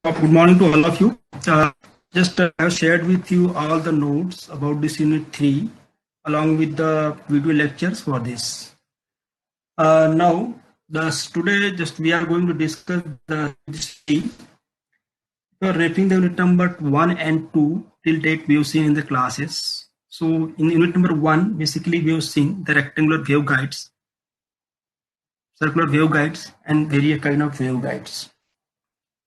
Good morning to all of you. I have shared with you all the notes about this unit 3 along with the video lectures for this. Now, today we are going to discuss the history. We are referring the unit number 1 and 2 till date we have seen in the classes. So in unit number 1, basically we have seen the rectangular waveguides, circular waveguides and various kind of waveguides.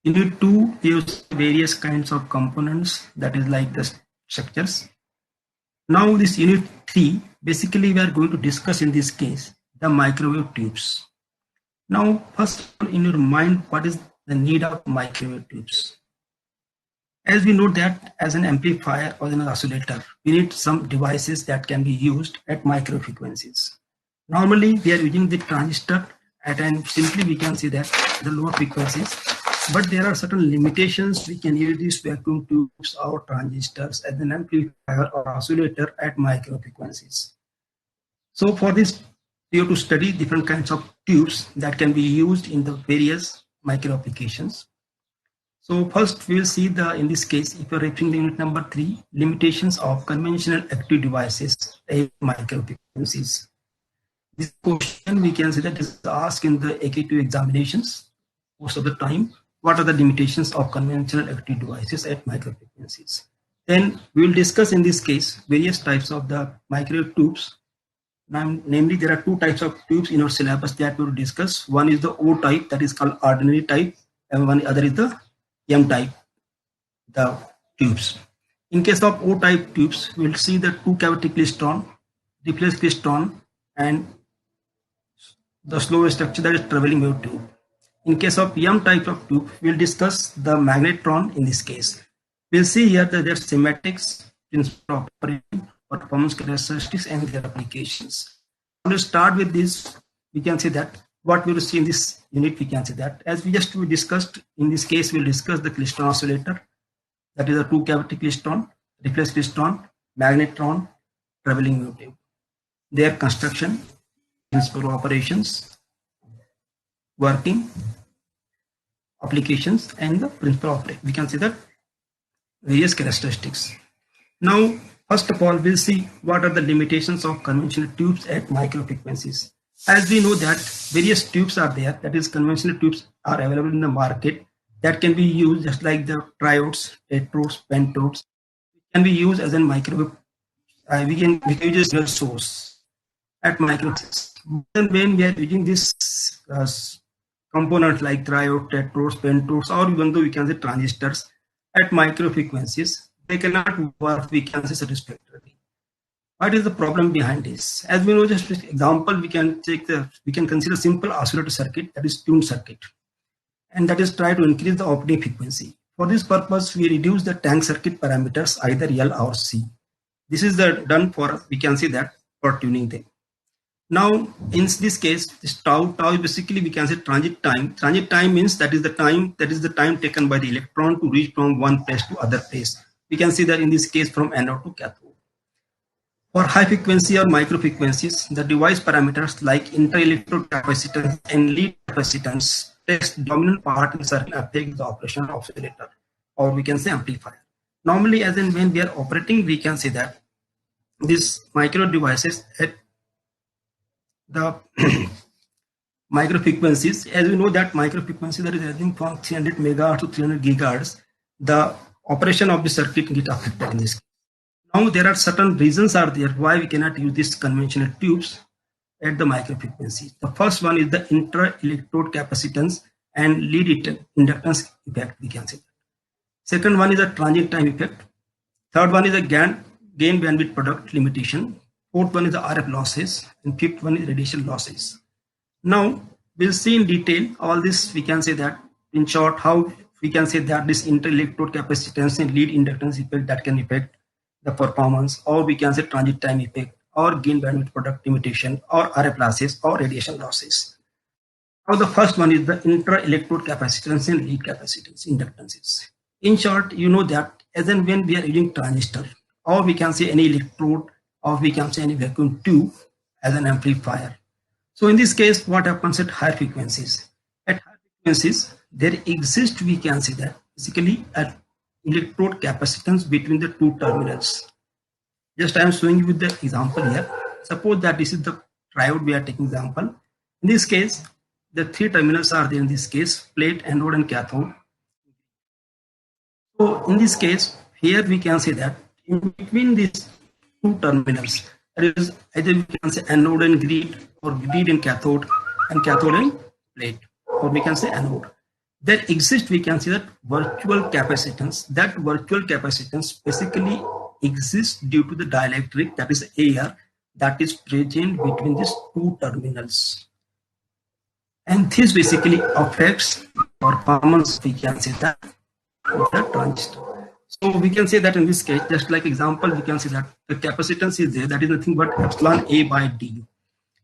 In unit 2, we use various kinds of components, that is like the structures. Now this unit 3, basically we are going to discuss in this case the microwave tubes. Now first in your mind, what is the need of microwave tubes? As we know that as an amplifier or an oscillator, we need some devices that can be used at micro frequencies. Normally we are using the transistor at, and simply we can see that the lower frequencies. But there are certain limitations. We can use these vacuum tubes or transistors as an amplifier or oscillator at micro frequencies. So for this, we have to study different kinds of tubes that can be used in the various micro applications. So first we will see in this case, if you're referring to unit number 3, limitations of conventional active devices at micro frequencies. This question we can see that is asked in the AK2 examinations most of the time. What are the limitations of conventional active devices at micro frequencies? Then we will discuss in this case various types of the microwave tubes. Namely, there are two types of tubes in our syllabus that we will discuss. One is the O type, that is called ordinary type, and one other is the M type, the tubes. In case of O type tubes, we will see the two cavity klystron, reflex klystron, and the slow structure, that is traveling wave tube. In case of M type of tube, we'll discuss the magnetron in this case. We'll see here that their schematics, principle operation, performance characteristics, and their applications. We'll start with this. We can see that what we will see in this unit, we can see that as we discussed, in this case, we'll discuss the klystron oscillator, that is a two cavity klystron, reflex klystron, magnetron, traveling wave tube. Their construction, principle operations, working, applications, and the principle of operation. We can see that various characteristics. Now, first of all, we'll see what are the limitations of conventional tubes at micro frequencies. As we know that various tubes are there, that is conventional tubes are available in the market that can be used just like the triodes, tetrodes, pentodes. It can be used as a microwave. We can use a source at micro. Then when we are using this components like triode, tetrodes, pentodes, or even though we can say transistors at micro frequencies, they cannot work, we can say, satisfactorily. What is the problem behind this? As we know, just example, we can consider simple oscillator circuit, that is tuned circuit, and that is try to increase the operating frequency. For this purpose, we reduce the tank circuit parameters either L or C. This is done for, we can see that, for tuning them. Now, in this case, this tau is basically, we can say, transit time. Transit time means that is the time taken by the electron to reach from one place to other place. We can see that in this case from anode to cathode. For high frequency or micro frequencies, the device parameters like inter-electrode capacitance and lead capacitance takes dominant part in circuit affect the operation of oscillator, or we can say amplifier. Normally, as in when we are operating, we can say that these micro devices at the micro frequencies, as we know that micro frequency, that is anything from 300 megahertz to 300 gigahertz, the operation of the circuit get affected in this case. Now there are certain reasons are there why we cannot use these conventional tubes at the micro frequency. The first one is the inter-electrode capacitance and lead inductance effect, we can say. Second one is a transit time effect. Third one is a gain bandwidth product limitation. Fourth one is the RF losses, and fifth one is radiation losses. Now we'll see in detail all this. We can say that in short how we can say that this inter-electrode capacitance and lead inductance effect that can affect the performance, or we can say transit time effect, or gain bandwidth product limitation, or RF losses, or radiation losses. Now the first one is the inter-electrode capacitance and lead capacitance inductances. In short, you know that as and when we are using transistor, or we can say any electrode, or we can say any vacuum tube as an amplifier. So in this case, what happens at high frequencies? At high frequencies, there exists, we can say that, basically an electrode capacitance between the two terminals. Just I am showing you with the example here. Suppose that this is the triode we are taking example. In this case, the three terminals are there in this case, plate, anode and cathode. So in this case, here we can say that in between these two terminals, there is either we can say anode and grid, or grid and cathode and plate, or we can say anode. There exists, we can say that virtual capacitance. That virtual capacitance basically exists due to the dielectric, that is air, that is present between these two terminals. And this basically affects performance, we can say that, of the transistor. So we can say that in this case, just like example, we can say that the capacitance is there, that is nothing but epsilon A by D,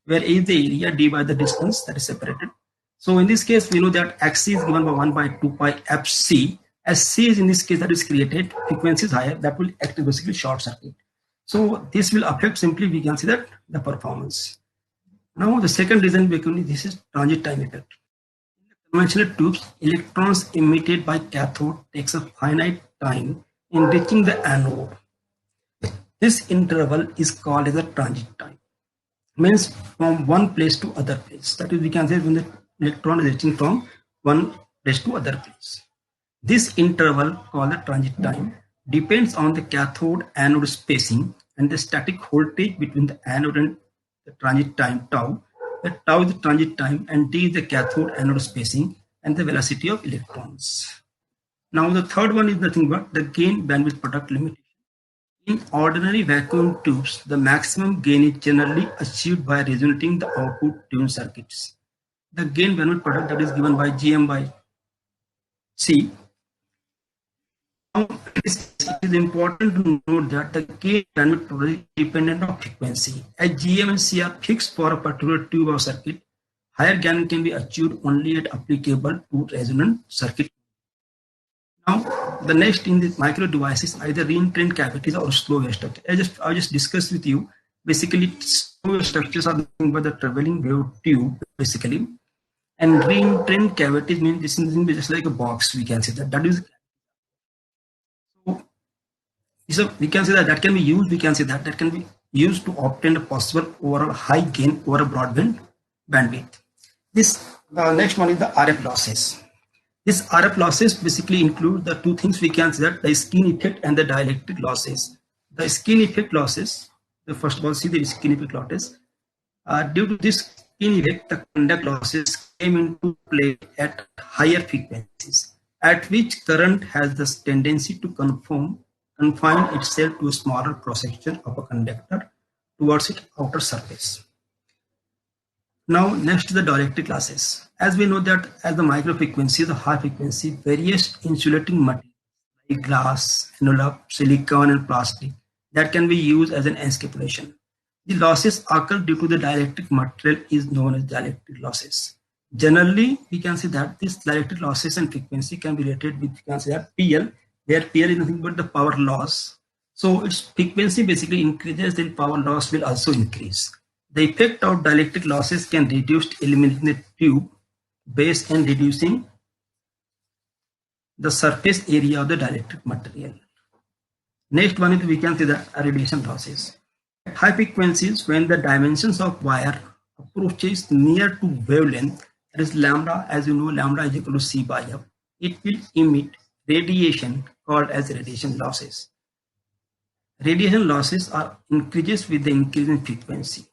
where A is the area, D by the distance that is separated. So in this case, we know that Xc is given by 1 by 2 pi Fc. As C is in this case that is created, frequency is higher, that will act basically short circuit. So this will affect, simply we can see that, the performance. Now the second reason, basically this is transit time effect. In the conventional tubes, electrons emitted by cathode takes a finite time in reaching the anode. This interval is called as a transit time. Means from one place to other place. That is, we can say when the electron is reaching from one place to other place. This interval, called the transit time, depends on the cathode anode spacing and the static voltage between the anode and the transit time tau. The tau is the transit time and D is the cathode anode spacing and the velocity of electrons. Now the third one is nothing but the gain bandwidth product limitation. In ordinary vacuum tubes, the maximum gain is generally achieved by resonating the output tuned circuits. The gain bandwidth product, that is given by Gm by C. Now, it is important to note that the gain bandwidth product is dependent on frequency. As Gm and C are fixed for a particular tube or circuit, higher gain can be achieved only at applicable to resonant circuit. Now, the next in the micro devices, either reentrained cavities or slow wave structure. I just discussed with you. Basically, slow wave structures are nothing but the traveling wave tube, basically. And reentrained cavities means this is just like a box, we can say that. That is, so we can say that that can be used, we can say that that can be used to obtain a possible overall high gain over a broadband bandwidth. The next one is the RF losses. This RF losses basically include the two things we can say that, the skin effect and the dielectric losses. The skin effect losses, the first of all, see the skin effect losses. Due to this skin effect, the conduct losses came into play at higher frequencies, at which current has this tendency to confine itself to a smaller cross section of a conductor towards its outer surface. Now, next to the dielectric losses. As we know that as the micro frequency, the high frequency, various insulating materials like glass, envelope, silicon, and plastic that can be used as an encapsulation. The losses occur due to the dielectric material is known as dielectric losses. Generally, we can say that these dielectric losses and frequency can be related with, we can say that PL, where PL is nothing but the power loss. So its frequency basically increases, then power loss will also increase. The effect of dielectric losses can reduce eliminating the tube base and reducing the surface area of the dielectric material. Next one is, we can say that radiation losses. At high frequencies, when the dimensions of wire approaches near to wavelength, that is lambda, as you know, lambda is equal to C by F, it will emit radiation called as radiation losses. Radiation losses are increases with the increase in frequency.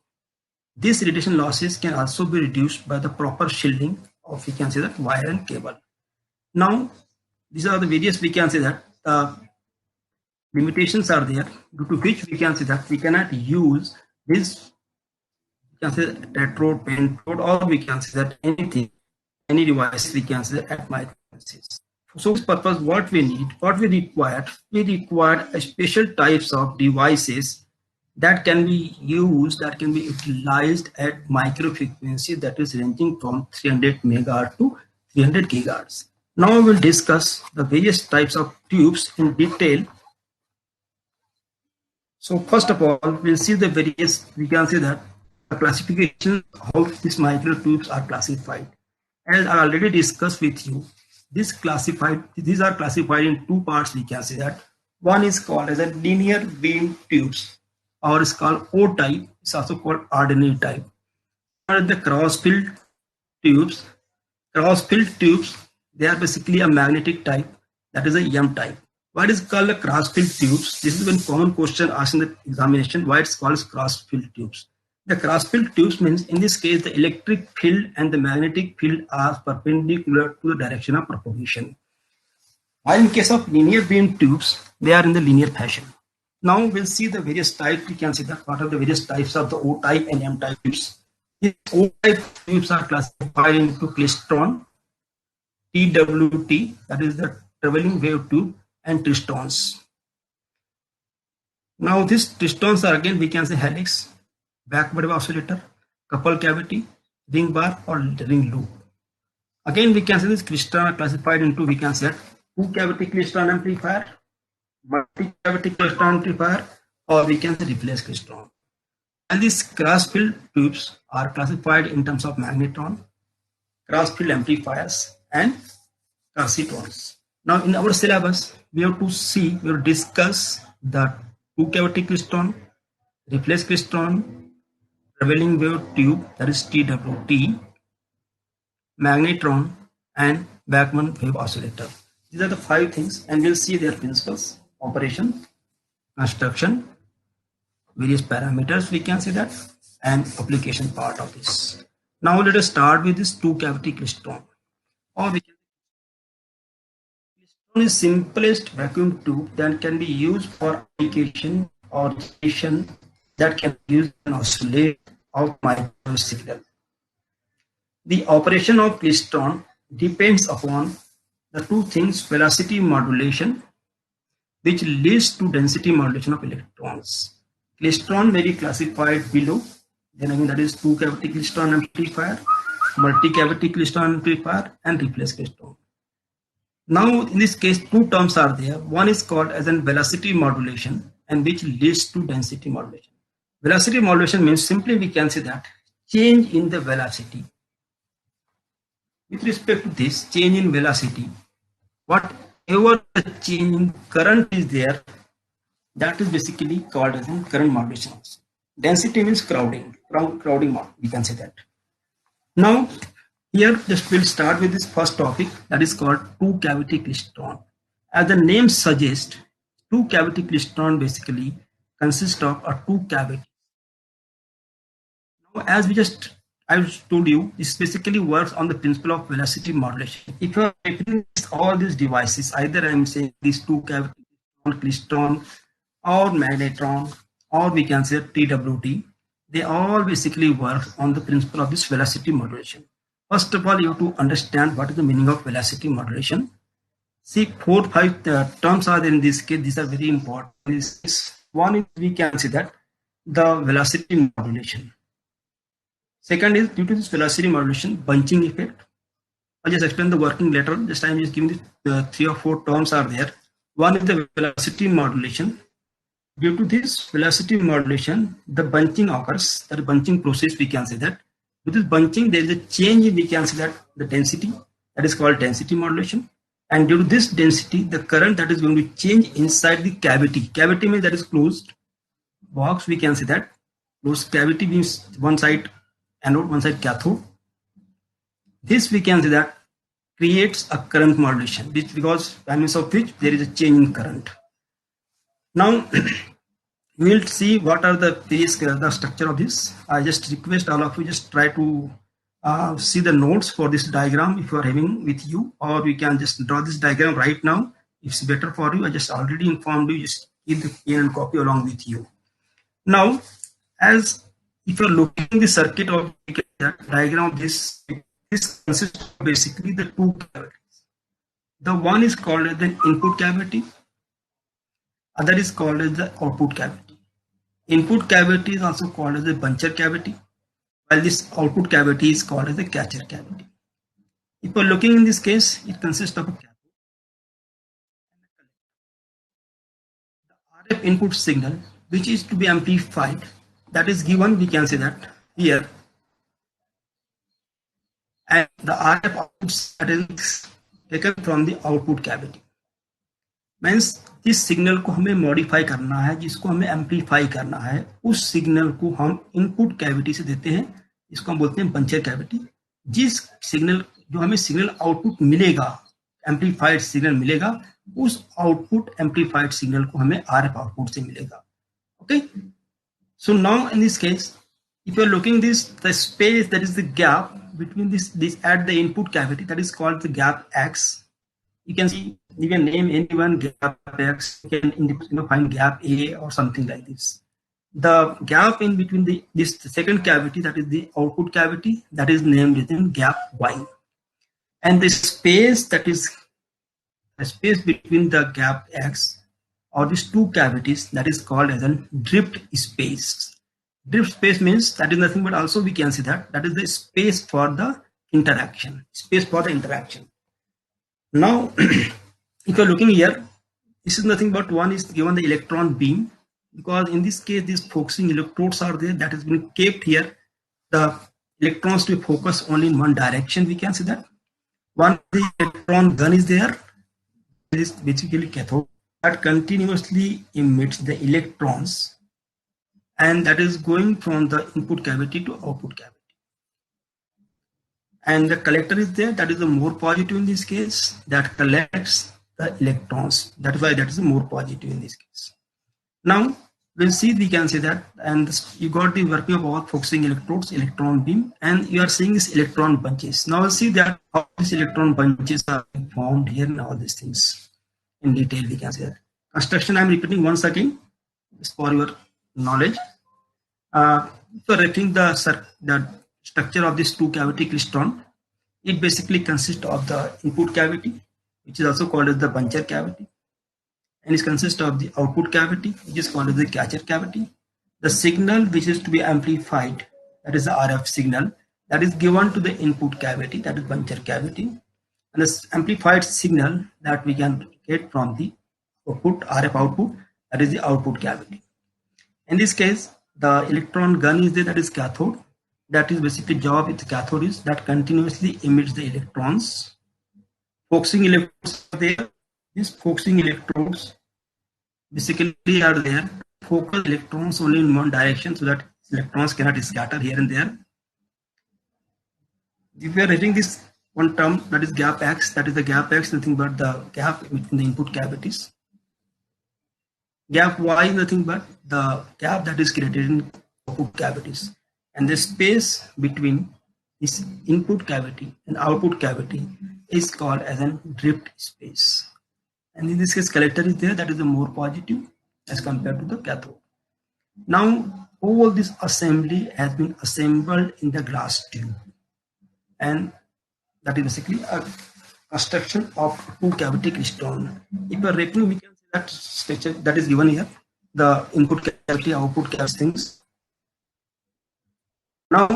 These radiation losses can also be reduced by the proper shielding of, we can say that, wire and cable. Now, these are the various, we can say that, limitations are there, due to which we can say that we cannot use this, we can say tetrode, pentode, or we can say that anything, any device we can say that at micro frequencies. So this purpose, what we need, what we require a special types of devices that can be used, that can be utilized at micro frequency, that is ranging from 300 megahertz to 300 gigahertz. Now we will discuss the various types of tubes in detail. So first of all, we'll see the various, we can say that, the classification, how these micro tubes are classified. As I already discussed with you, these are classified in two parts. We can say that one is called as a linear beam tubes, or is called O type. It's also called ordinary type. Or the cross-filled tubes. Cross-filled tubes, they are basically a magnetic type, that is a M type. What is called a cross-filled tubes? This is one common question asked in the examination. Why it's called cross-filled tubes? The cross-filled tubes means, in this case, the electric field and the magnetic field are perpendicular to the direction of propagation. While in case of linear beam tubes, they are in the linear fashion. Now we'll see the various types. We can see that what are the various types of the O type and M type tubes. These O type tubes are classified into Klystron, TWT, that is the traveling wave tube, and Klystrons. Now these Klystrons are, again we can say, helix, backward wave oscillator, coupled cavity, ring bar, or ring loop. Again we can say this Klystron are classified into, we can say, two cavity Klystron amplifier, multi cavity Klystron amplifier, or we can say replace Klystron. And these cross-filled tubes are classified in terms of magnetron, cross-filled amplifiers, and capacitrons. Now in our syllabus, we have to discuss the two cavity Klystron, replace Klystron, traveling wave tube, that is TWT, magnetron, and Bachmann wave oscillator. These are the 5 things, and we'll see their principles, operation, construction, various parameters, we can say that, and application part of this. Now let us start with this two cavity Klystron. Or we can Klystron is simplest vacuum tube that can be used for application or station that can use an oscillate of microwave signal. The operation of Klystron depends upon the two things: velocity modulation, which leads to density modulation of electrons. Klystron may be classified below. Then again, that is two cavity Klystron amplifier, multi cavity Klystron amplifier, and replace Klystron. Now in this case, two terms are there. One is called as an velocity modulation, and which leads to density modulation. Velocity modulation means, simply we can say that change in the velocity. With respect to this change in velocity, whatever the change in current is there, that is basically called as in current modulation. Density means crowding we can say that. Now here just we'll start with this first topic, that is called two cavity Klystron. As the name suggests, two cavity Klystron basically consist of a two cavity. Now as I told you, this basically works on the principle of velocity modulation. If you are taking all these devices, either I am saying these two cavity Klystron or magnetron, or we can say TWT, they all basically work on the principle of this velocity modulation. First of all, you have to understand what is the meaning of velocity modulation. See, 4-5 terms are there in this case. These are very important. One is, we can say that the velocity modulation. Second is, due to this velocity modulation, bunching effect. I'll just explain the working later. Just I'm just giving the 3 or 4 terms are there. One is the velocity modulation. Due to this velocity modulation, the bunching occurs. That bunching process, we can say that. With this bunching, there is a change in, we can say that, the density. That is called density modulation. And due to this density, the current that is going to change inside the cavity. Cavity means that is closed box, we can say that. Closed cavity means one side anode, one side cathode. This we can say that creates a current modulation, which because by means of which there is a change in current. Now we will see what are the various the structure of this. I just request all of you just try to see the notes for this diagram if you are having with you, or we can just draw this diagram right now. If it's better for you, I just already informed you, just keep the pen and copy along with you. Now, as if you are looking at the circuit of the diagram of this consists of basically the two cavities. The one is called as the input cavity, other is called as the output cavity. Input cavity is also called as the buncher cavity, while this output cavity is called as the catcher cavity. If you are looking in this case, it consists of a cathode. The RF input signal, which is to be amplified, that is given, we can say that here, and the RF output signal taken from the output cavity. Means जिस signal को हमें modify करना है, जिसको हमें amplify करना है, उस सिग्नल को हम इनपुट कैविटी से देते हैं, इसको हम बोलते हैं बंचर कैविटी। जिस सिग्नल जो हमें सिग्नल आउटपुट मिलेगा, एम्पलीफाइड सिग्नल मिलेगा, उस आउटपुट एम्पलीफाइड सिग्नल को हमें आरएफ आउटपुट से मिलेगा। Okay, so now in this case if you are looking this, the space that is the gap between this at the input cavity, that is called the gap X. You can see, you can name anyone gap X, you can find gap A or something like this. The gap in between this second cavity, that is the output cavity, that is named within gap Y. And the space, that is the space between the gap X or these two cavities, that is called as a drift space. Drift space means that is nothing but, also we can see that is the space for the interaction, Now if you are looking here, this is nothing but, one is given the electron beam, because in this case these focusing electrodes are there, that has been kept here, the electrons to focus only in one direction. We can see that one, the electron gun is there, it is basically cathode that continuously emits the electrons, and that is going from the input cavity to output cavity. And the collector is there, that is the more positive in this case, that collects the electrons. That is why that is the more positive in this case. Now we'll see, we can say that, and this, you got the working of all focusing electrodes, electron beam, and you are seeing this electron bunches. Now we'll see that how these electron bunches are formed here and all these things in detail. We can say that construction, I'm repeating once again, is for your knowledge. So referring the structure of this two cavity klystron, it basically consists of the input cavity, which is also called as the buncher cavity, and it consists of the output cavity, which is called as the catcher cavity. The signal which is to be amplified, that is the RF signal, that is given to the input cavity, that is buncher cavity, and the amplified signal that we can get from the output, RF output, that is the output cavity. In this case, the electron gun is there, that is cathode. That is basically job with the cathode is that continuously emits the electrons. Focusing electrodes are there. These focusing electrodes basically are there to focus electrons only in one direction, so that electrons cannot scatter here and there. If we are writing this one term, that is gap X, that is the gap X, nothing but the gap between the input cavities. Gap Y is nothing but the gap that is created in output cavities, and the space between this input cavity and output cavity is called as a drift space. And in this case, collector is there, that is the more positive as compared to the cathode. Now all this assembly has been assembled in the glass tube, and that is basically a construction of two cavity klystron. If you are referring, we can see that structure that is given here, the input cavity, output cavity things. Now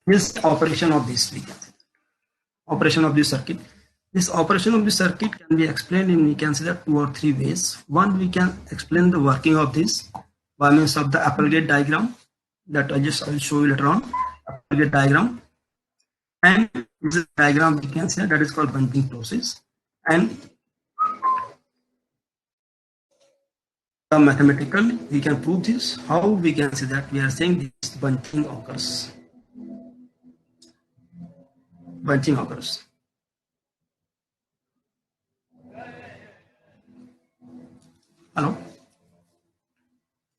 this operation of this, we can see operation of this circuit. This operation of the circuit can be explained in, we can say that, 2 or 3 ways. One, we can explain the working of this by means of the Applegate diagram that I will show you later on. Applegate diagram, and this diagram we can say that is called bunching process, and mathematically we can prove this. How we can say that? We are saying this bunching occurs. Bunching occurs. Hello?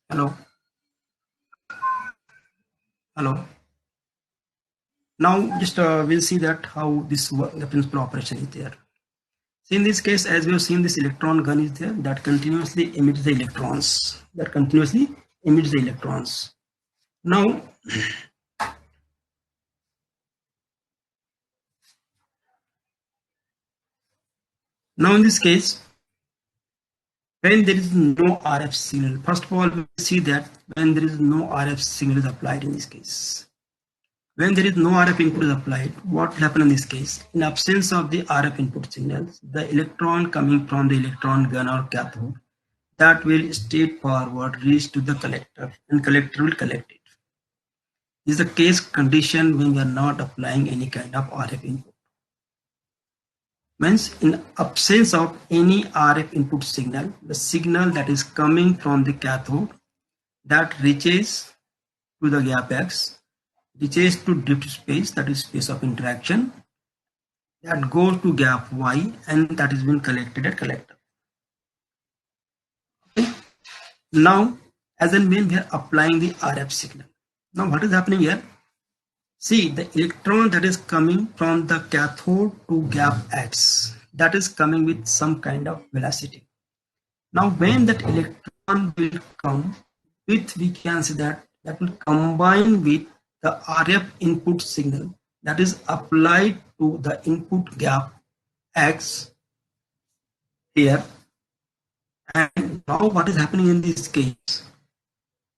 Hello? Hello? Now just we'll see that how this the principal operation is there. So in this case, as we have seen, this electron gun is there that continuously emits the electrons. Now in this case, when there is no RF signal, first of all, we see that when there is no RF signal is applied in this case. When there is no RF input is applied, what will happen in this case? In absence of the RF input signals, the electron coming from the electron gun or cathode, that will straightforward reach to the collector, and collector will collect it. This is the case condition when we are not applying any kind of RF input. Means in absence of any RF input signal, the signal that is coming from the cathode that reaches to the gap X, reaches to drift space, that is space of interaction, that goes to gap Y, and that is being collected at collector. Okay. Now, as and when we are applying the RF signal. Now, what is happening here? See, the electron that is coming from the cathode to gap X, that is coming with some kind of velocity. Now, when that electron will come with, we can say that will combine with the RF input signal that is applied to the input gap X here. And now what is happening in this case?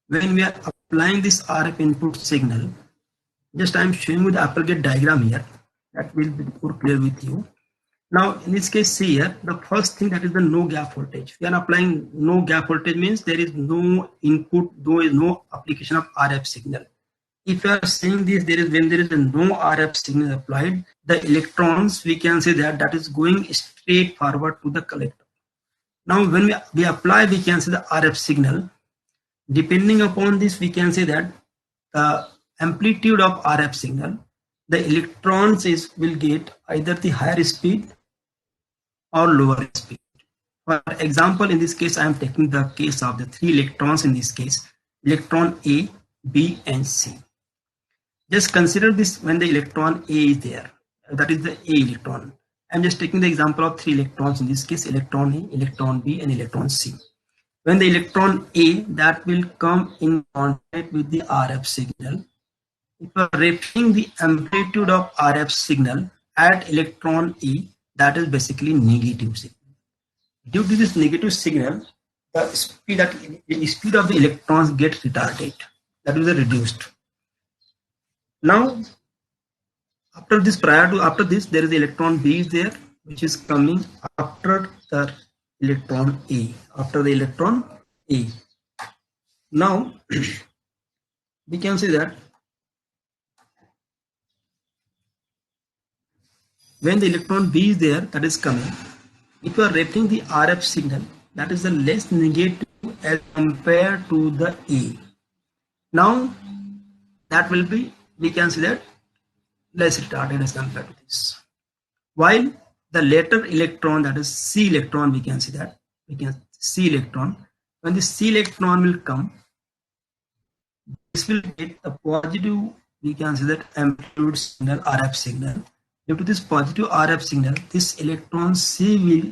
When we are applying this RF input signal, just I am showing you the upper gate diagram here, that will be more clear with you. Now in this case, see here, the first thing, that is the no gap voltage. We are applying no gap voltage, means there is no input, there is no application of RF signal. If you are saying this, when there is a no RF signal applied, the electrons, we can say that is going straight forward to the collector. Now when we apply, we can say the RF signal. Depending upon this, we can say that the amplitude of RF signal, the electrons will get either the higher speed or lower speed. For example, in this case, I am taking the case of the 3 electrons in this case, electron A, B, and C. Just consider this when the electron A is there, that is the A electron. I am just taking the example of 3 electrons in this case, electron A, electron B, and electron C. When the electron A that will come in contact with the RF signal, if you are referring the amplitude of RF signal at electron A, that is basically negative signal. Due to this negative signal, the speed of the electrons gets retarded, that is reduced. Now, after this, there is the electron B is there, which is coming after the electron A. Now, we can say that when the electron B is there, that is coming, if you are referring the RF signal, that is the less negative as compared to the A. Now, that will be, we can say that, less retarded as compared to this. While the later electron, that is C electron, we can say that, C electron, when the C electron will come, this will get a positive, we can say that, amplitude signal, RF signal. Due to this positive RF signal, this electron C will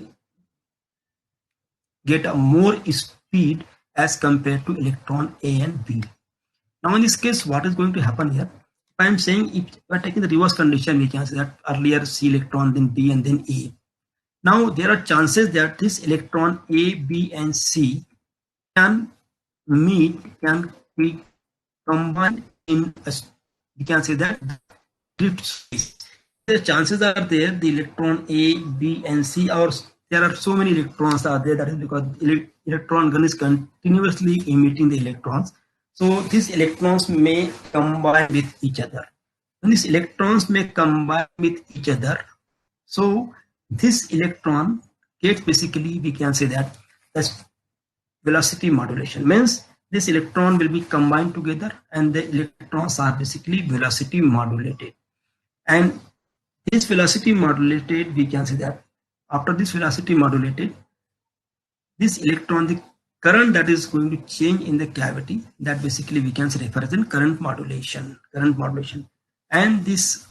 get a more speed as compared to electron A and B. Now in this case, what is going to happen here? If I am saying, if we are taking the reverse condition, we can say that earlier C electron, then B, and then A. Now there are chances that this electron A, B, and C can be combined in a, we can say that, drift space. The chances are there, the electron A, B, and C, or there are so many electrons are there, that is because electron gun is continuously emitting the electrons. So these electrons may combine with each other. When these electrons may combine with each other, so this electron gets, basically we can say that, as velocity modulation, means this electron will be combined together and the electrons are basically velocity modulated. And this velocity modulated, we can say that after this velocity modulated, this electron, the current that is going to change in the cavity, that basically we can say represent current modulation. And this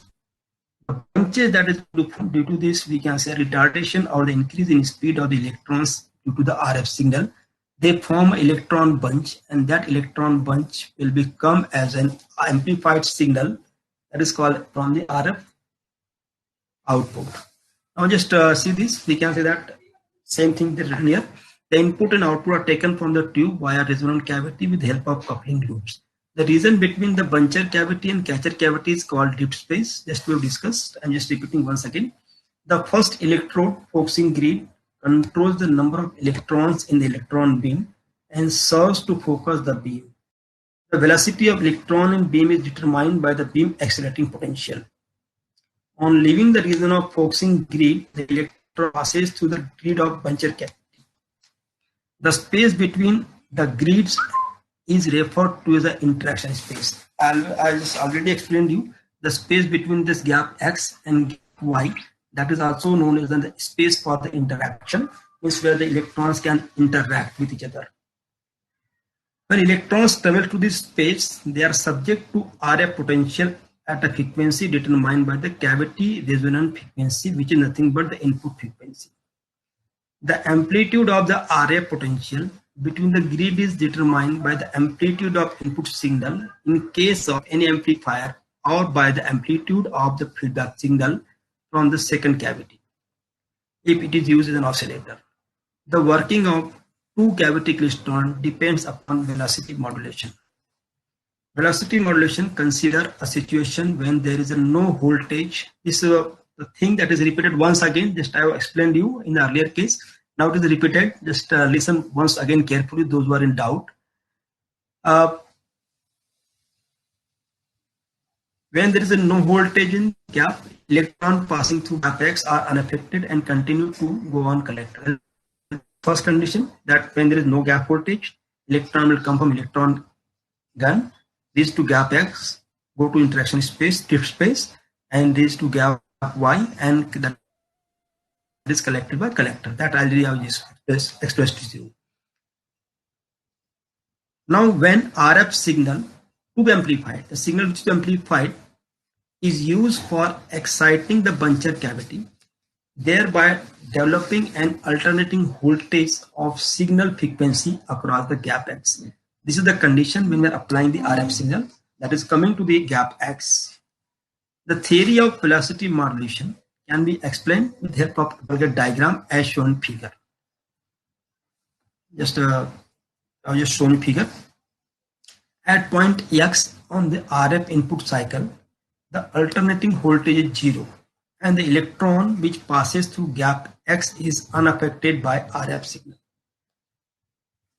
bunches that is due to this, we can say retardation or the increase in speed of the electrons due to the RF signal, they form an electron bunch, and that electron bunch will become as an amplified signal that is called from the RF output. Now just see this, we can say that same thing written here. The input and output are taken from the tube via resonant cavity with the help of coupling loops. The region between the buncher cavity and catcher cavity is called drift space. Just we have discussed. I'm just repeating once again. The first electrode focusing grid controls the number of electrons in the electron beam and serves to focus the beam. The velocity of electron in beam is determined by the beam accelerating potential. On leaving the region of focusing grid, the electron passes through the grid of buncher cavity. The space between the grids is referred to as the interaction space. I just already explained you the space between this gap X and gap Y, that is also known as the space for the interaction, is where the electrons can interact with each other. When electrons travel to this space, they are subject to RF potential at a frequency determined by the cavity resonant frequency, which is nothing but the input frequency. The amplitude of the RF potential between the grid is determined by the amplitude of input signal in case of any amplifier, or by the amplitude of the feedback signal from the second cavity if it is used as an oscillator. The working of two cavity klystron depends upon velocity modulation. Velocity modulation consider a situation when there is no voltage. This is the thing that is repeated once again. Just I have explained you in the earlier case. Now it is repeated. Just listen once again carefully, those who are in doubt. When there is no voltage in gap, electron passing through gap X are unaffected and continue to go on collector. First condition, that when there is no gap voltage, electron will come from electron gun, reach to gap X, go to interaction space, drift space, and reach to gap Y, and that is collected by collector. That I already have just expressed to you. Now, when RF signal to be amplified, the signal which is amplified is used for exciting the buncher cavity, thereby developing an alternating voltage of signal frequency across the gap X. This is the condition when we are applying the RF signal that is coming to the gap X. The theory of velocity modulation can be explained with the help of a diagram as shown in figure. I'll just show you figure. At point X on the RF input cycle, the alternating voltage is 0, and the electron which passes through gap X is unaffected by RF signal.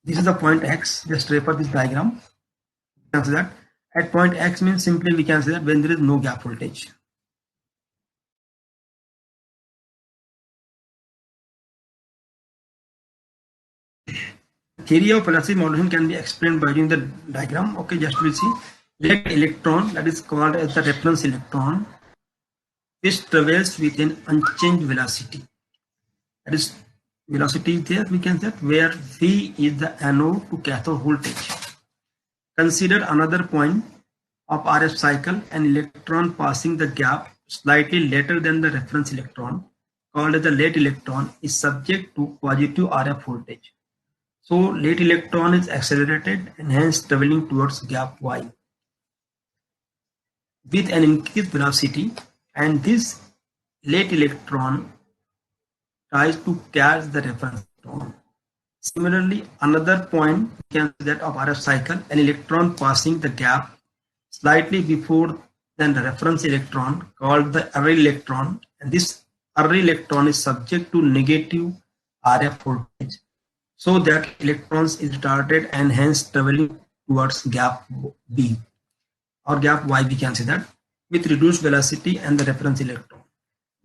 This is the point X. Just refer this diagram. You can see that at point X means simply we can say that when there is no gap voltage. Theory of velocity modulation can be explained by using the diagram. Okay, just we'll see. Let electron, that is called as the reference electron, which travels with an unchanged velocity. That is, velocity is there, we can say, where V is the anode to cathode voltage. Consider another point of RF cycle, an electron passing the gap slightly later than the reference electron, called as the late electron, is subject to positive RF voltage. So late electron is accelerated and hence traveling towards gap Y with an increased velocity, and this late electron tries to catch the reference electron. Similarly, another point we can see that of RF cycle, an electron passing the gap slightly before than the reference electron, called the array electron, and this array electron is subject to negative RF voltage, so that electrons is retarded and hence traveling towards gap B or gap Y, we can say that, with reduced velocity and the reference electron.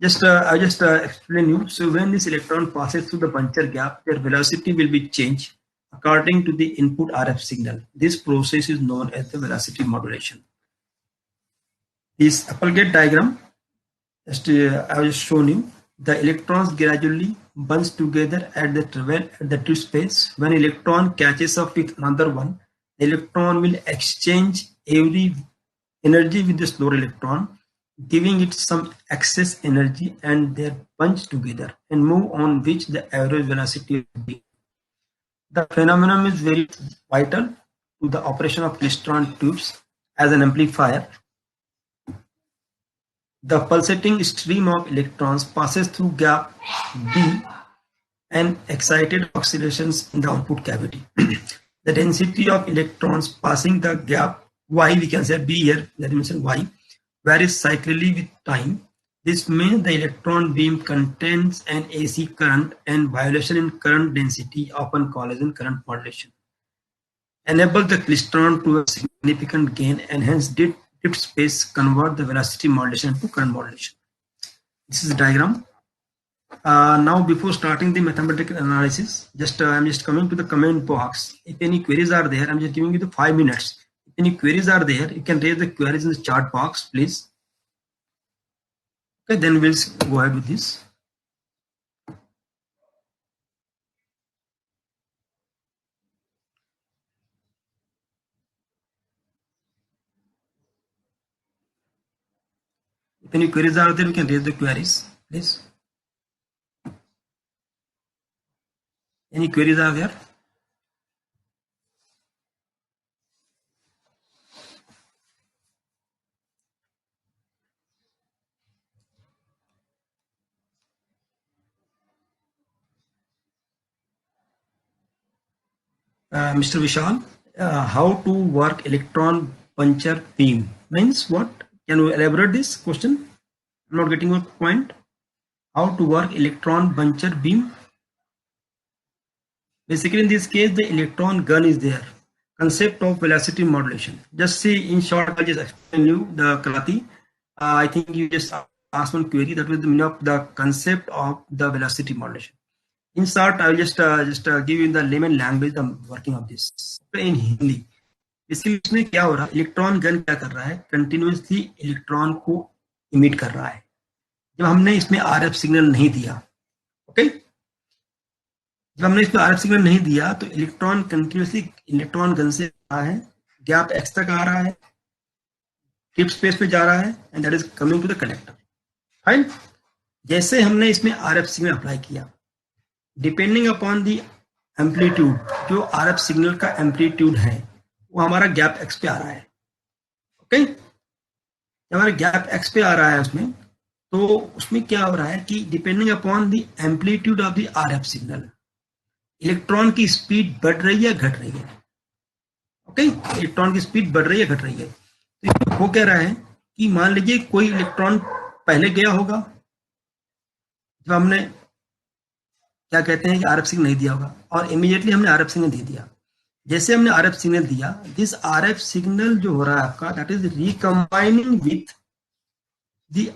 I just explain you. So when this electron passes through the buncher gap, their velocity will be changed according to the input RF signal. This process is known as the velocity modulation. This Applegate diagram, I have just shown you. The electrons gradually bunch together at the travel at the drift space. When electron catches up with another one, the electron will exchange every energy with the slower electron, giving it some excess energy, and they bunch together and move on, which the average velocity will be. The phenomenon is very vital to the operation of klystron tubes as an amplifier. The pulsating stream of electrons passes through gap B and excited oscillations in the output cavity. The density of electrons passing the gap Y, we can say B here, let me mention Y, varies cyclically with time. This means the electron beam contains an AC current, and violation in current density, often called as in current modulation, enable the klystron to a significant gain, and hence drift space convert the velocity modulation to current modulation. This is the diagram. Now, before starting the mathematical analysis, I'm just coming to the comment box. If any queries are there, I'm just giving you the 5 minutes. If any queries are there, you can raise the queries in the chat box, please. Okay, then we'll go ahead with this. If any queries are there, we can raise the queries, please. Any queries are there? Mr. Vishal, how to work electron puncture beam means what? Can you elaborate this question? I'm not getting your point. How to work electron puncture beam? Basically, in this case, the electron gun is there. Concept of velocity modulation. Just see in short, I'll just explain you the Kalati. I think you just asked one query. That was the meaning of the concept of the velocity modulation. In short, I will just give you in the layman language the working of this in Hindi. इसमें क्या हो रहा है, electron gun क्या कर रहा है, continuously electron को इमिट कर रहा है जब हमने इसमें आरएफ सिग्नल नहीं दिया. ओके, जब हमने इसमें आरएफ सिग्नल नहीं दिया तो इलेक्ट्रॉन कंटिन्यूसली इलेक्ट्रॉन गन से आ रहा है, गैप एक्स तक आ रहा है, टिप स्पेस पे जा रहा है, and that is coming to the collector. Fine. जैसे हमने इसमें आरएफ सिग्नल अप्लाई किया, डिपेंडिंग अपॉन दी एम्पलीट्यूड, जो आरएफ सिग्नल का एम्पलीट्यूड है वो हमारा गैप एक्स पे आ रहा है. ओके, जब हमारा गैप एक्स पे आ रहा है उसमें, तो उसमें क्या हो रहा है कि depending upon the amplitude of the RF signal, electron की स्पीड बढ़ रही है, घट रही है. ओके, इलेक्ट्रॉन की स्पीड बढ़ रही है, घट रही है. तो वो कह रहा है कि मान लीजिए कोई इलेक्ट्रॉन पहले गया होगा जब हमने क्या कहते हैं कि आरएफ सिग्नल नहीं दिया होगा, और इमीडिएटली हमने आरएफ सिग्नल दे दिया. जैसे हमने आरएफ सिग्नल दिया, दिस आरएफ सिग्नल जो हो रहा है आपका, that is recombining with the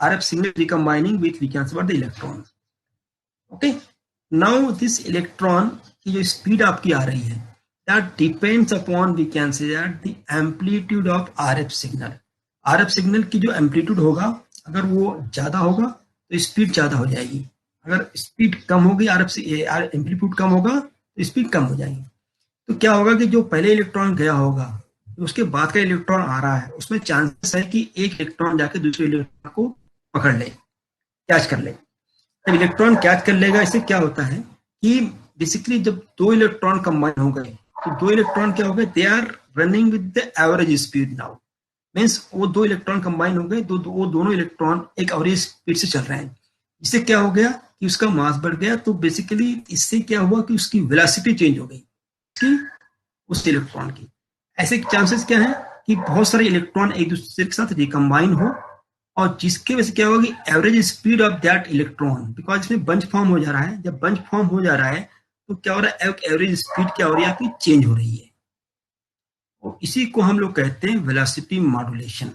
RF signal, recombining with we can say the electron. Okay, now this electron की जो स्पीड आपकी आ रही है, that depends upon we can say that the amplitude of RF signal. RF signal की जो amplitude होगा, अगर वो ज्यादा होगा तो स्पीड ज्यादा हो जाएगी, अगर स्पीड कम होगी, आरएफ एम्पलीट्यूड कम होगा तो स्पीड कम हो जाएगी. तो क्या होगा कि जो पहले इलेक्ट्रॉन गया होगा, उसके बाद का इलेक्ट्रॉन आ रहा है, उसमें चांसेस है कि एक इलेक्ट्रॉन जाके दूसरे इलेक्ट्रॉन को पकड़ ले, कैच कर ले. जब इलेक्ट्रॉन कैच कर लेगा, इससे क्या होता है कि बेसिकली जब दो इलेक्ट्रॉन कंबाइन हो गए, तो दो इलेक्ट्रॉन क्या हो गए, they are running with the average speed. Now means वो दो इलेक्ट्रॉन कंबाइन हो गए, वो दोनों इलेक्ट्रॉन एक एवरेज स्पीड से चल रहे हैं. इससे क्या हो गया कि उसका मास बढ़ गया. तो बेसिकली इससे क्या हुआ कि उसकी वेलोसिटी चेंज हो गई उस इलेक्ट्रॉन की. ऐसे चांसेस क्या है कि बहुत सारे इलेक्ट्रॉन एक दूसरे के साथ रिकम्बाइन हो, और जिसके वजह से क्या होगा कि average speed of that electron, because इसमें बंच फॉर्म हो जा रहा है, जब बंच फॉर्म हो जा रहा है तो क्या हो रहा है, एवरेज स्पीड क्या हो रही है आपकी, चेंज हो रही है. और इसी को हम लोग कहते हैं वेलोसिटी मॉड्यूलेशन.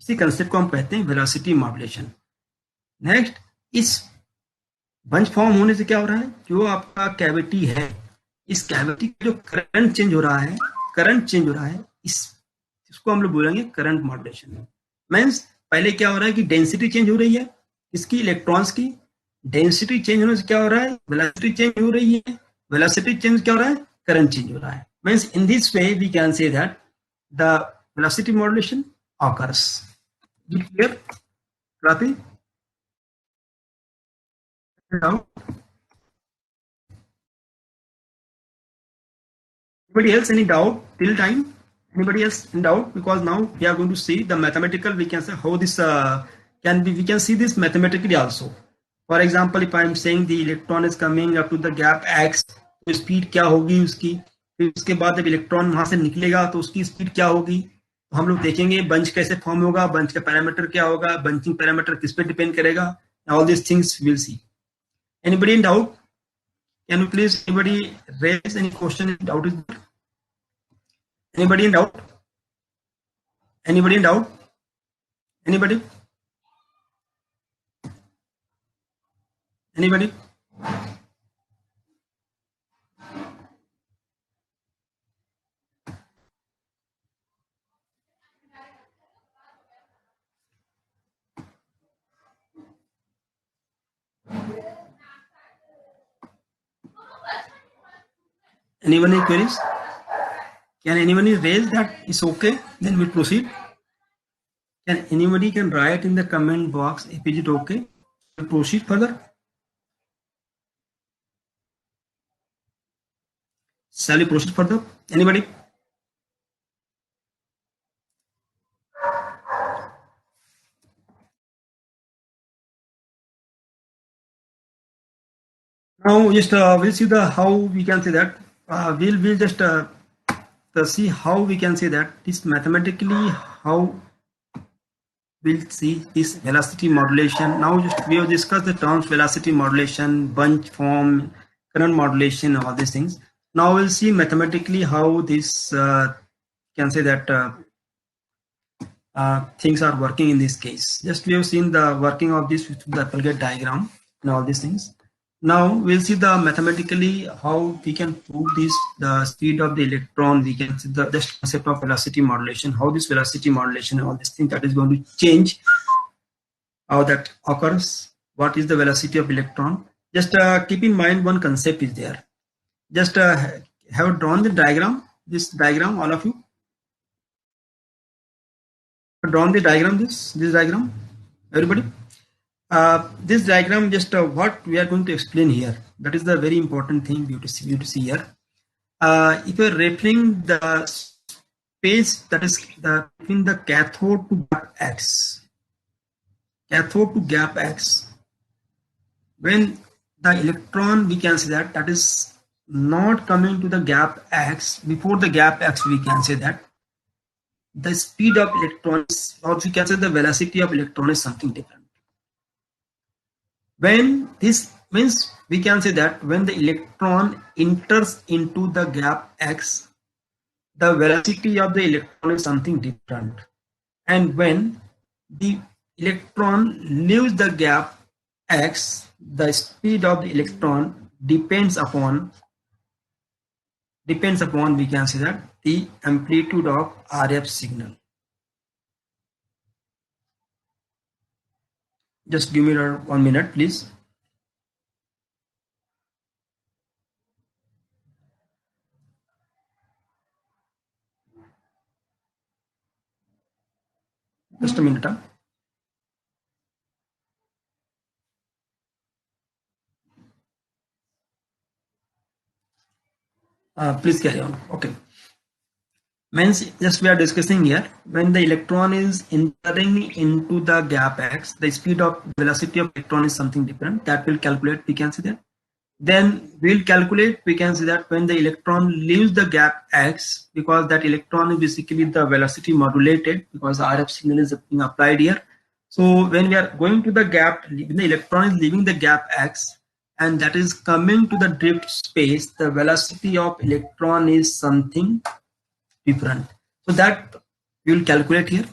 इसी कंसेप्ट को हम कहते हैं वेलोसिटी मॉड्यूलेशन. नेक्स्ट, इस बंच फॉर्म होने से क्या हो रहा है, जो आपका कैविटी है, इस कैविटी का जो करंट चेंज हो रहा है, इसको हम लोग बोलेंगे करंट मॉड्यूलेशन. मीन्स पहले क्या हो रहा है कि डेंसिटी चेंज हो रही है, इसकी इलेक्ट्रॉन्स की डेंसिटी चेंज होने से क्या हो रहा है, वेलोसिटी चेंज हो रही है. वेलोसिटी चेंज क्या हो रहा है, करंट चेंज हो रहा है. Means in this way we can say that the velocity modulation occurs. Clear Krati? Doubt? Anybody else any doubt till time? Anybody else in doubt? Because now we are going to see the mathematical, we can say how this can be, we can see this mathematically also. For example, if I am saying the electron is coming up to the gap x, तो speed क्या होगी उसकी, फिर उसके बाद जब electron वहां से निकलेगा तो उसकी स्पीड क्या होगी. तो हम लोग देखेंगे बंच कैसे फॉर्म होगा, बंच का पैरामीटर क्या होगा, बंचिंग पैरामीटर किस पे डिपेंड करेगा. All this things will see. Anybody in doubt? Can you please anybody raise any question? Doubt is there? Anybody in doubt? Anybody in doubt? Anybody? Anybody? Anyone any queries? Can anybody raise that? It's okay. Then we proceed. Can anybody can write in the comment box if is it okay? We proceed further. Shall we proceed further? Anybody? Now just we'll see the how we can say that. We'll just see how we can say that this mathematically how we'll see this velocity modulation. Now just we have discussed the terms velocity modulation, bunch form, current modulation, all these things. Now we'll see mathematically how this can say that things are working in this case. Just we have seen the working of this with the Applegate diagram and all these things. Now we'll see the mathematically how we can prove this, the speed of the electron. We can see the this concept of velocity modulation, how this velocity modulation and all these things that is going to change, how that occurs, what is the velocity of electron. Just keep in mind one concept is there. Just have drawn the diagram, this diagram, all of you. Drawn the diagram, this diagram, everybody. This diagram just what we are going to explain here. That is the very important thing you to see here. If you are referring the space that is between the cathode to gap x, when the electron we can say that is not coming to the gap x, before the gap x we can say that the speed of electrons, or we can say the velocity of electron is something different. When this means we can say that when the electron enters into the gap x, the velocity of the electron is something different. And when the electron leaves the gap x, the speed of the electron depends upon we can say that the amplitude of RF signal. Just give me 1 minute, please. Just a minute. Please carry on. Okay. Means just we are discussing here, when the electron is entering into the gap x, the speed of velocity of electron is something different. That will calculate, we can see that. Then we'll calculate, we can see that when the electron leaves the gap x, because that electron is basically the velocity modulated because the RF signal is being applied here. So when we are going to the gap, when the electron is leaving the gap x and that is coming to the drift space, the velocity of electron is something different. So that we will calculate here,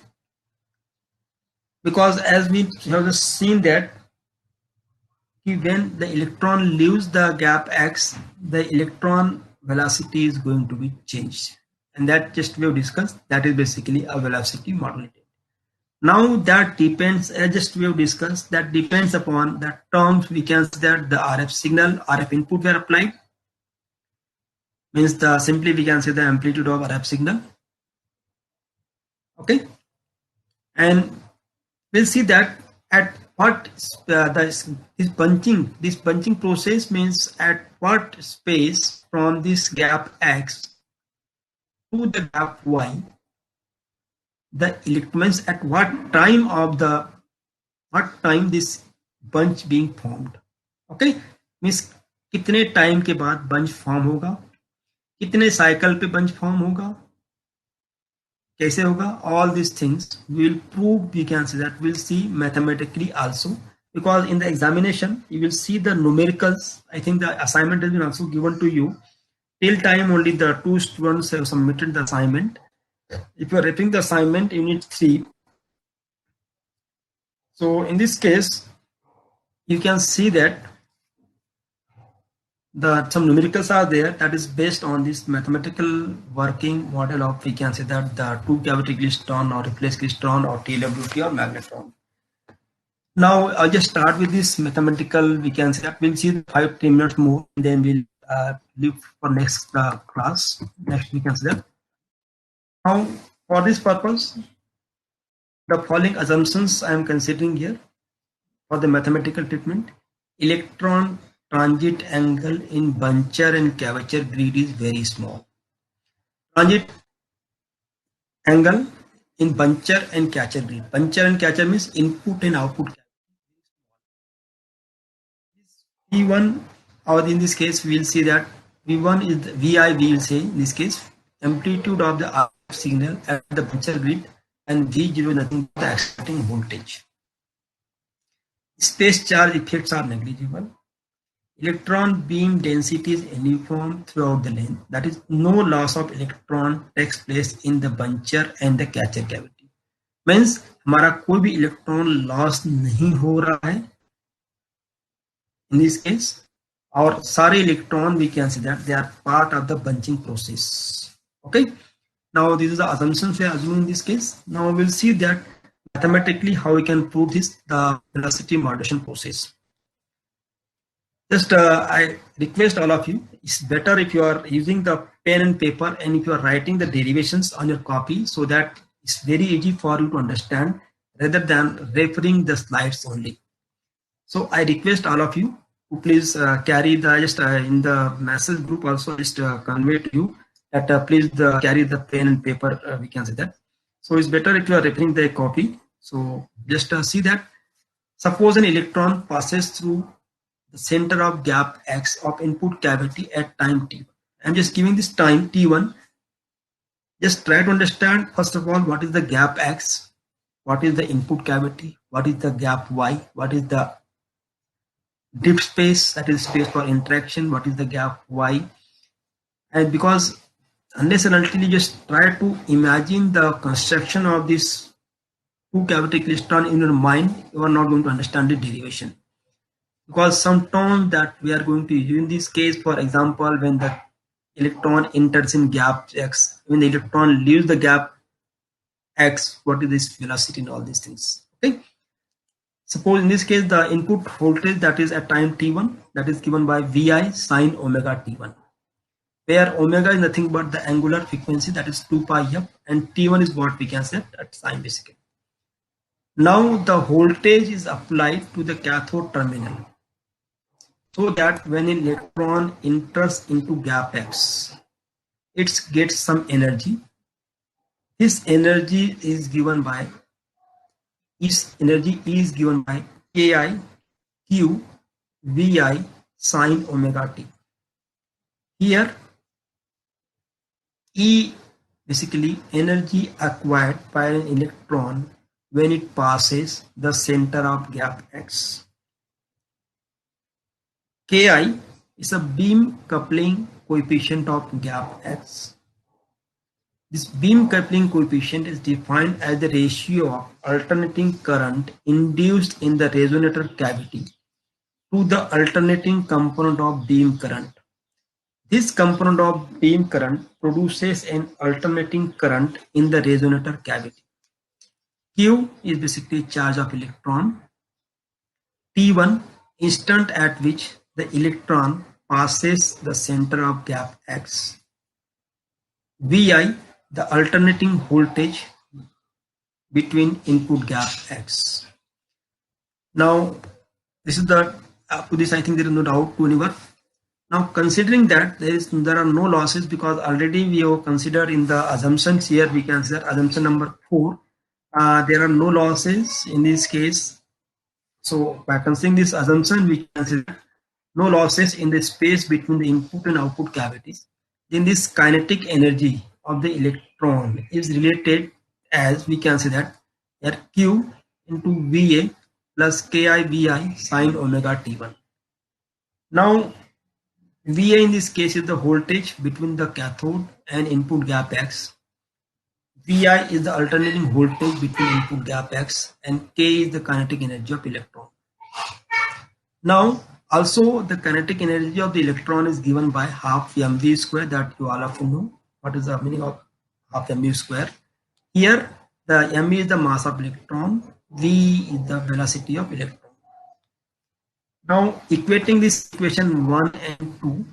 because as we have just seen that when the electron leaves the gap x, the electron velocity is going to be changed, and that just we have discussed, that is basically a velocity modulated. Now that depends, as just we have discussed, that depends upon the terms we can say that the RF signal, RF input were applied, means the simply we can say the amplitude of RF signal. Okay, and we'll see that at what this bunching process means at what space from this gap x to the gap y, the electrons at what time this bunch being formed. Okay, means कितने time के बाद bunch form होगा, कितने cycle पे bunch form होगा, कैसे होगा, all these things we will prove, we can say that we'll see mathematically also, because in the examination you will see the numericals. I think the assignment has been also given to you. Till time only the 2 students have submitted the assignment. If you are referring the assignment, unit 3. So in this case, you can see that some numericals are there that is based on this mathematical working model of, we can say that, the two cavity klystron or reflex klystron or TWT or magnetron. Now I'll just start with this mathematical, we can say that we'll see 5-10 minutes more, and then we'll leave for next class. Next we can say that. Now for this purpose, the following assumptions I am considering here for the mathematical treatment. Electron transit angle in buncher and curvature grid is very small. Transit angle in buncher and catcher grid. Buncher and catcher means input and output. P1, or in this case we will see that V1 is the VI, we will say in this case amplitude of the RF signal at the buncher grid, and V0 is nothing but the accelerating voltage. Space charge effects are negligible. Electron beam density is uniform throughout the length. That is, no loss of electron takes place in the buncher and the catcher cavity. Means हमारा कोई भी electron loss नहीं हो रहा है in this case, और सारे electron we can say that they are part of the bunching process. Okay. Now this is the assumptions we are assuming in this case. Now we'll see that mathematically how we can prove this, the velocity modulation process. Just I request all of you, it's better if you are using the pen and paper and if you are writing the derivations on your copy, so that it's very easy for you to understand rather than referring the slides only. So I request all of you to please carry the, just in the message group also just convey to you that please carry the pen and paper, we can say that. So it's better if you are referring the copy. So just see that, suppose an electron passes through the center of gap X of input cavity at time t1. I'm just giving this time t1. Just try to understand first of all what is the gap X, what is the input cavity, what is the gap Y, what is the drift space, that is space for interaction, what is the gap Y. And because unless and until you just try to imagine the construction of this two cavity klystron in your mind, you are not going to understand the derivation. Because some terms that we are going to use in this case, for example, when the electron enters in gap X, when the electron leaves the gap X, what is this velocity and all these things. Okay. Suppose in this case the input voltage that is at time t1, that is given by Vi sine omega t1, where omega is nothing but the angular frequency, that is 2 pi f, and t1 is what we can say at sine basically. Now the voltage is applied to the cathode terminal, so that when an electron enters into gap X, it gets some energy. This energy is given by Ki Q Vi sine omega t. Here E basically energy acquired by an electron when it passes the center of gap X. Ki is a beam coupling coefficient of gap X. This beam coupling coefficient is defined as the ratio of alternating current induced in the resonator cavity to the alternating component of beam current. This component of beam current produces an alternating current in the resonator cavity. Q is basically charge of electron. T1, instant at which the electron passes the center of gap X. Vi, the alternating voltage between input gap X. Now, this is the, up to this I think there is no doubt to anyone. Now, considering that there are no losses, because already we have considered in the assumptions here, we can say assumption number 4, there are no losses in this case. So by considering this assumption, we can say no losses in the space between the input and output cavities. Then this kinetic energy of the electron is related as, we can say that, Q into Va plus Ki Vi sine omega t1. Now Va in this case is the voltage between the cathode and input gap X. Vi is the alternating voltage between input gap X, and K is the kinetic energy of electron. Now Also, the kinetic energy of the electron is given by half mv square, that you all have to know. What is the meaning of half mv square? Here, the m is the mass of electron, v is the velocity of electron. Now, equating this equation 1 and 2,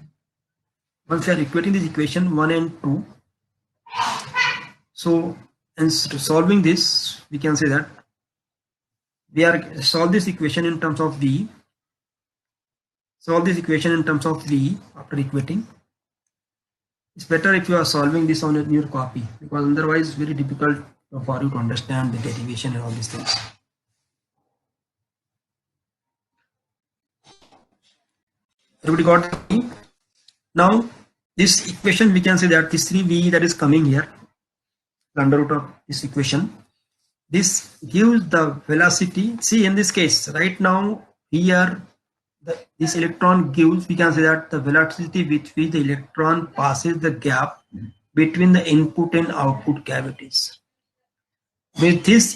once we are equating this equation 1 and 2, so in solving this, we can say that we are solve this equation in terms of v. Solve this equation in terms of v after equating. It's better if you are solving this on your copy, because otherwise it's very difficult for you to understand the derivation and all these things. Everybody got me? Now this equation, we can say that this 3v that is coming here, the under root of this equation, this gives the velocity. See, in this case right now here, this electron gives, we can say that the velocity with which the electron passes the gap between the input and output cavities. With this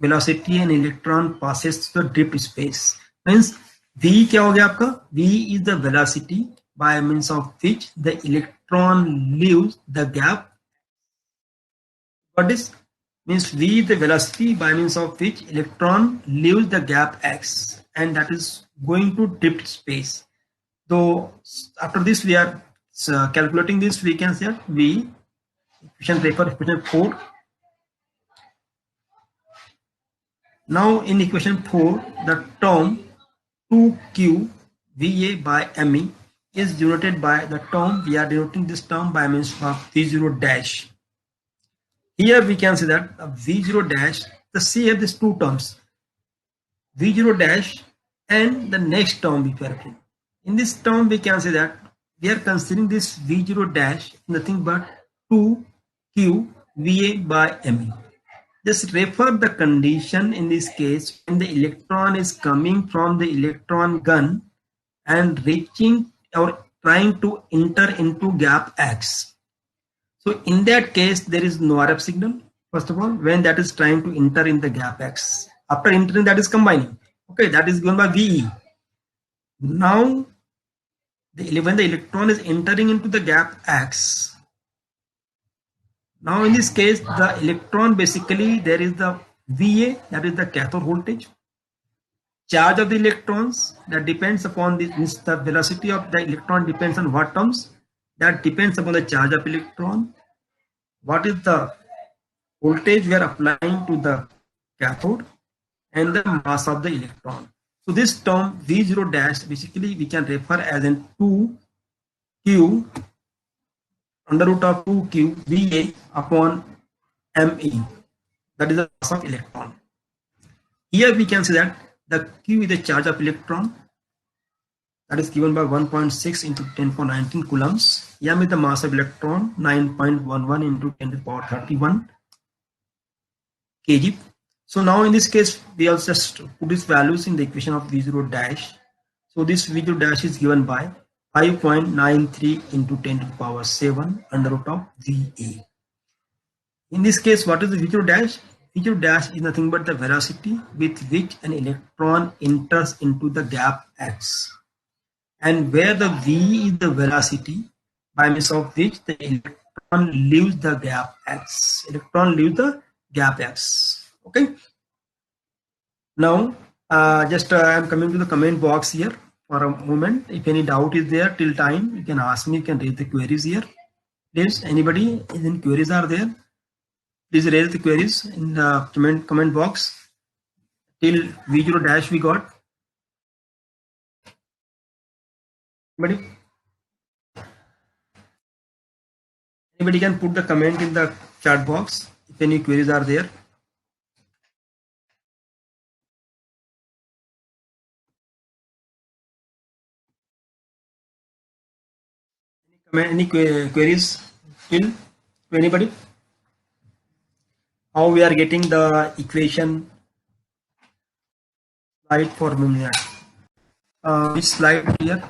velocity, an electron passes through the drift space. Means v क्या हो गया आपका? V is the velocity by means of which the electron leaves the gap. What is? Means v is the velocity by means of which electron leaves the gap x, and that is going to drift space. So after this we are calculating this, we can say that v, equation refer equation 4. Now in equation 4, the term 2q Va by Me is denoted by the term, we are denoting this term by means of V0 dash. Here we can say that V0 dash, the see here these two terms, V0 dash and the next term we are getting. In this term we can say that we are considering this V0 dash nothing but 2q Va by Me. Just refer the condition in this case when the electron is coming from the electron gun and reaching or trying to enter into gap X. So in that case, there is no RF signal. First of all, when that is trying to enter in the gap X. After entering, that is combining. Okay, that is given by VE. Now, when the electron is entering into the gap X, now in this case, the electron basically, there is the VA, that is the cathode voltage. Charge of the electrons, that depends upon the velocity of the electron depends on what terms? That depends upon the charge of electron. What is the voltage we are applying to the cathode, and the mass of the electron. So this term V0 dash basically we can refer as in 2q under root of 2q Va upon Me. That is the mass of electron. Here we can say that the q is the charge of electron, that is given by 1.6 into 10^19 coulombs. M is the mass of electron, 9.11 into 10 to the power 31 kg. So now in this case, we also just put these values in the equation of V0 dash. So this V0 dash is given by 5.93 into 10 to the power 7 under root of VA. In this case, what is the V0 dash? V0 dash is nothing but the velocity with which an electron enters into the gap X, and where the V is the velocity by means of which the electron leaves the gap X. Electron leaves the gap X. Okay. Now, I am coming to the comment box here for a moment. If any doubt is there till time, you can ask me. You can raise the queries here. Please, anybody in queries are there? Please raise the queries in the comment box. Till V0 dash we got. Anybody can put the comment in the chat box if any queries are there. Any queries till to anybody? How we are getting the equation slide for minute? Which slide here?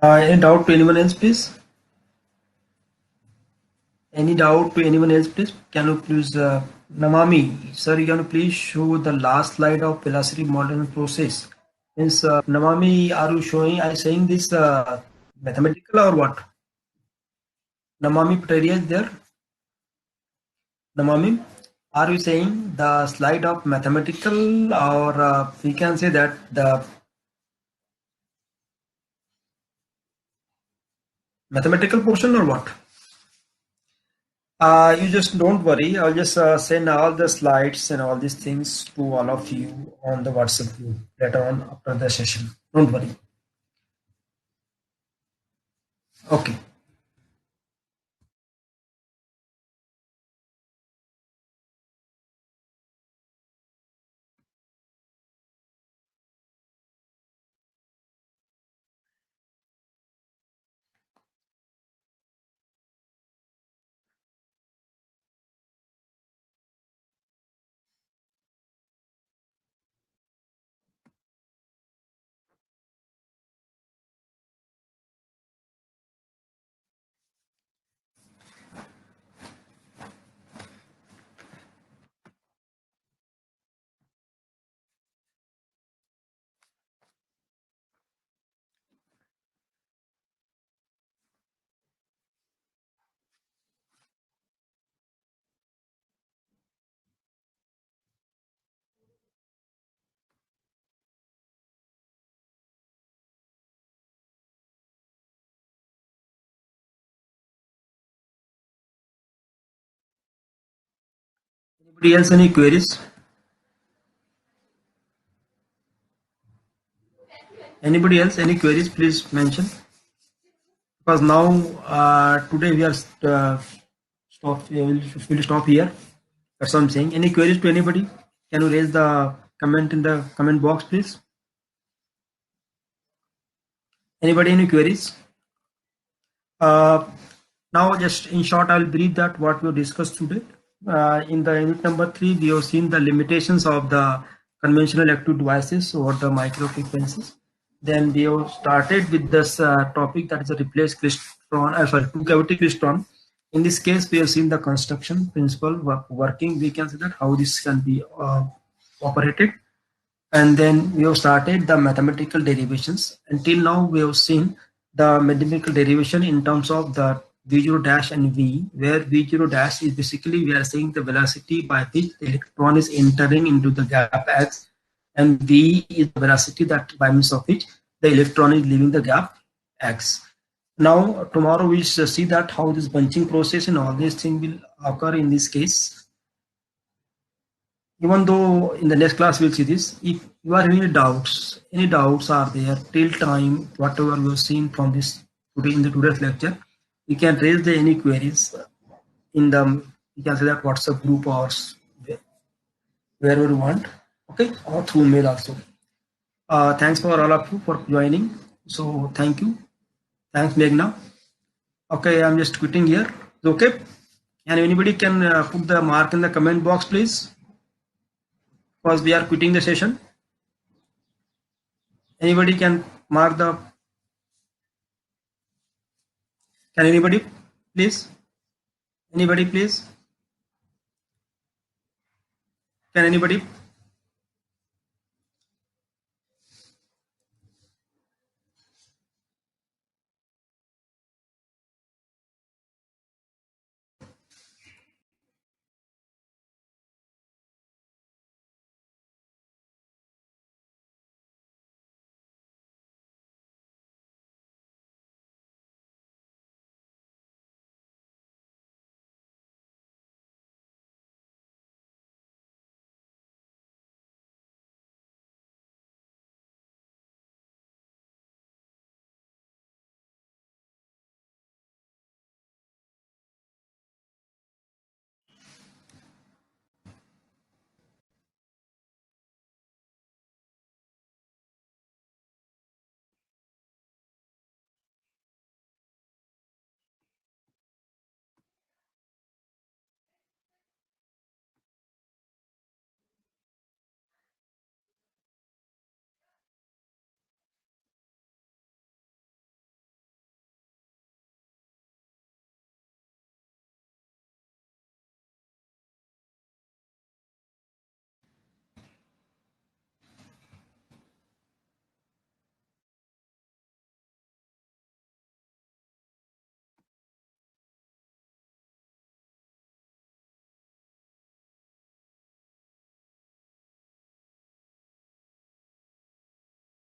Any doubt to anyone else, please? Any doubt to anyone else, please? Can you please, Namami, sir, you can please show the last slide of velocity modeling process? Means, Namami, are you showing, are you saying this mathematical or what? Namami Pteria is there? Namami, are you saying the slide of mathematical or we can say that the mathematical portion or what? You just don't worry. I'll just send all the slides and all these things to all of you on the WhatsApp group later on after the session. Don't worry. Okay. Anybody else any queries? Anybody else any queries? Please mention. Because now today we are stop. We'll stop here. That's what I'm saying. Any queries to anybody? Can you raise the comment in the comment box, please? Anybody any queries? Uh, Now, just in short, I'll brief that what we discussed today. In the unit number 3, we have seen the limitations of the conventional active devices or the micro frequencies. Then we have started with this topic that is a replace klystron, two cavity klystron. In this case, we have seen the construction principle working. We can see that how this can be operated, and then we have started the mathematical derivations. Until now we have seen the mathematical derivation in terms of the v0 dash and v, where v0 dash is basically we are saying the velocity by which the electron is entering into the gap x, and v is the velocity that by means of which the electron is leaving the gap x. Now tomorrow we shall see that how this bunching process and all these things will occur in this case. Even though in the next class we'll see this, if you are having any doubts are there till time whatever we have seen from this today in the today's lecture, you can raise the any queries in the, you can say that WhatsApp group or wherever you want, okay, or through mail also. Thanks for all of you for joining. So thank you. Thanks Meghna. Okay, I'm just quitting here. Okay, and anybody can put the mark in the comment box please, because we are quitting the session. Anybody can mark the, can anybody please? Anybody please? Can anybody